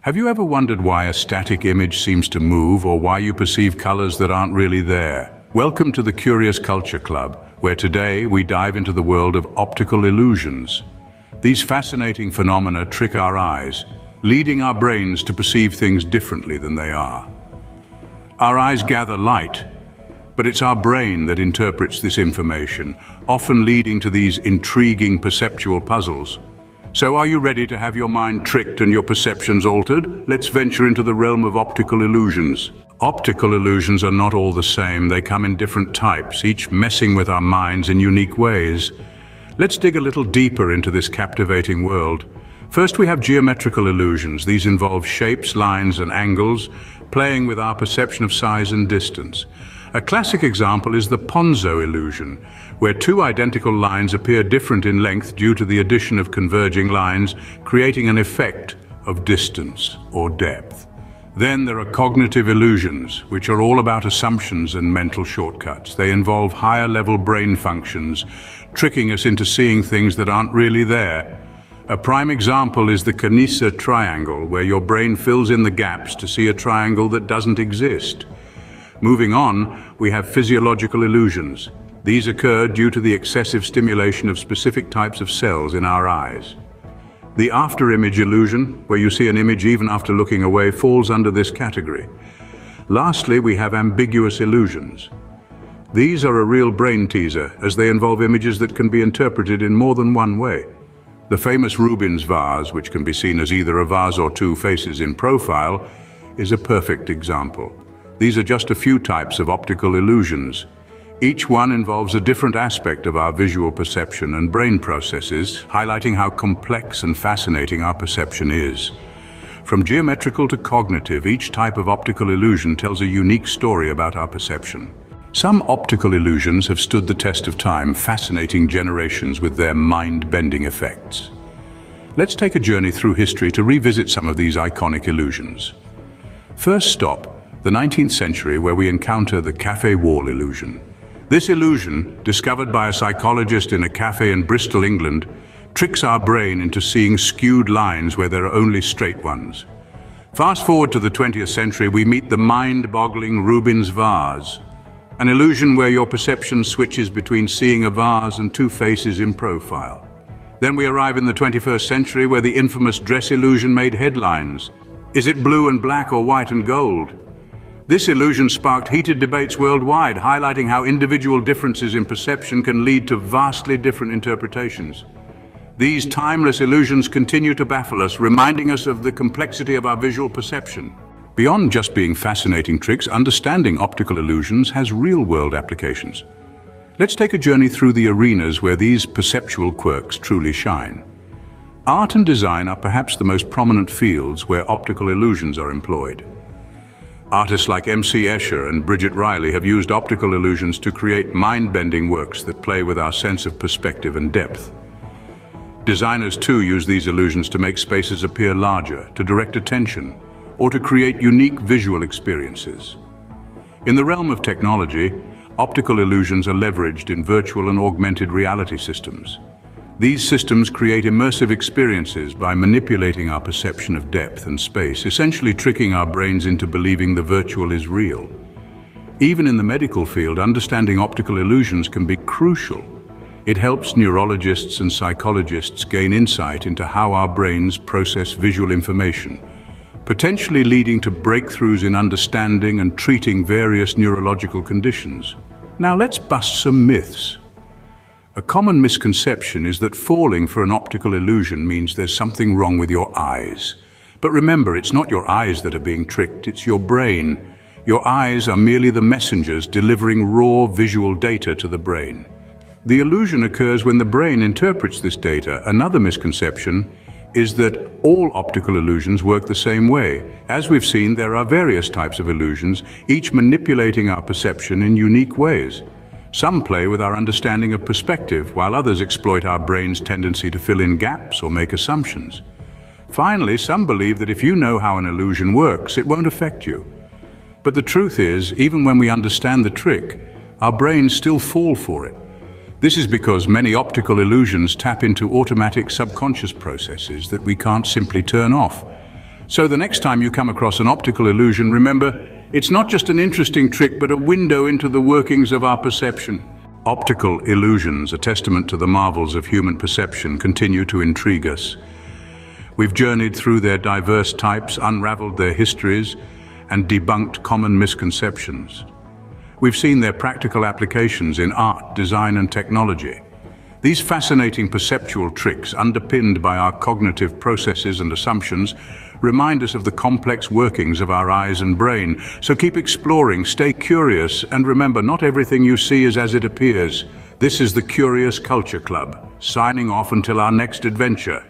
Have you ever wondered why a static image seems to move or why you perceive colors that aren't really there? Welcome to the Curious Culture Club, where today we dive into the world of optical illusions. These fascinating phenomena trick our eyes, leading our brains to perceive things differently than they are. Our eyes gather light, but it's our brain that interprets this information, often leading to these intriguing perceptual puzzles. So are you ready to have your mind tricked and your perceptions altered? Let's venture into the realm of optical illusions. Optical illusions are not all the same. They come in different types, each messing with our minds in unique ways. Let's dig a little deeper into this captivating world. First, we have geometrical illusions. These involve shapes, lines, and angles, playing with our perception of size and distance. A classic example is the ponzo illusion, where two identical lines appear different in length due to the addition of converging lines, creating an effect of distance or depth. Then there are cognitive illusions, which are all about assumptions and mental shortcuts. They involve higher-level brain functions, tricking us into seeing things that aren't really there. A prime example is the Canisa triangle, where your brain fills in the gaps to see a triangle that doesn't exist. Moving on, we have physiological illusions. These occur due to the excessive stimulation of specific types of cells in our eyes. The after-image illusion, where you see an image even after looking away, falls under this category. Lastly, we have ambiguous illusions. These are a real brain teaser, as they involve images that can be interpreted in more than one way. The famous Rubens vase, which can be seen as either a vase or two faces in profile, is a perfect example. These are just a few types of optical illusions. Each one involves a different aspect of our visual perception and brain processes, highlighting how complex and fascinating our perception is. From geometrical to cognitive, each type of optical illusion tells a unique story about our perception. Some optical illusions have stood the test of time, fascinating generations with their mind-bending effects. Let's take a journey through history to revisit some of these iconic illusions. First stop, the 19th century, where we encounter the cafe wall illusion. This illusion, discovered by a psychologist in a cafe in Bristol, England, tricks our brain into seeing skewed lines where there are only straight ones. Fast forward to the 20th century, we meet the mind-boggling Rubens vase, an illusion where your perception switches between seeing a vase and two faces in profile. Then we arrive in the 21st century, where the infamous dress illusion made headlines. Is it blue and black or white and gold? This illusion sparked heated debates worldwide, highlighting how individual differences in perception can lead to vastly different interpretations. These timeless illusions continue to baffle us, reminding us of the complexity of our visual perception. Beyond just being fascinating tricks, understanding optical illusions has real-world applications. Let's take a journey through the arenas where these perceptual quirks truly shine. Art and design are perhaps the most prominent fields where optical illusions are employed. Artists like M.C. Escher and Bridget Riley have used optical illusions to create mind-bending works that play with our sense of perspective and depth. Designers too use these illusions to make spaces appear larger, to direct attention, or to create unique visual experiences. In the realm of technology, optical illusions are leveraged in virtual and augmented reality systems. These systems create immersive experiences by manipulating our perception of depth and space, essentially tricking our brains into believing the virtual is real. Even in the medical field, understanding optical illusions can be crucial. It helps neurologists and psychologists gain insight into how our brains process visual information, potentially leading to breakthroughs in understanding and treating various neurological conditions. Now let's bust some myths. A common misconception is that falling for an optical illusion means there's something wrong with your eyes. But remember, it's not your eyes that are being tricked, it's your brain. Your eyes are merely the messengers delivering raw visual data to the brain. The illusion occurs when the brain interprets this data. Another misconception is that all optical illusions work the same way. As we've seen, there are various types of illusions, each manipulating our perception in unique ways. Some play with our understanding of perspective, while others exploit our brain's tendency to fill in gaps or make assumptions. Finally, some believe that if you know how an illusion works, it won't affect you. But the truth is, even when we understand the trick, our brains still fall for it. This is because many optical illusions tap into automatic subconscious processes that we can't simply turn off. So the next time you come across an optical illusion, remember, it's not just an interesting trick, but a window into the workings of our perception. Optical illusions, a testament to the marvels of human perception, continue to intrigue us. We've journeyed through their diverse types, unraveled their histories, and debunked common misconceptions. We've seen their practical applications in art, design, and technology. These fascinating perceptual tricks, underpinned by our cognitive processes and assumptions, remind us of the complex workings of our eyes and brain. So keep exploring, stay curious, and remember, not everything you see is as it appears. This is the Curious Culture Club, signing off until our next adventure.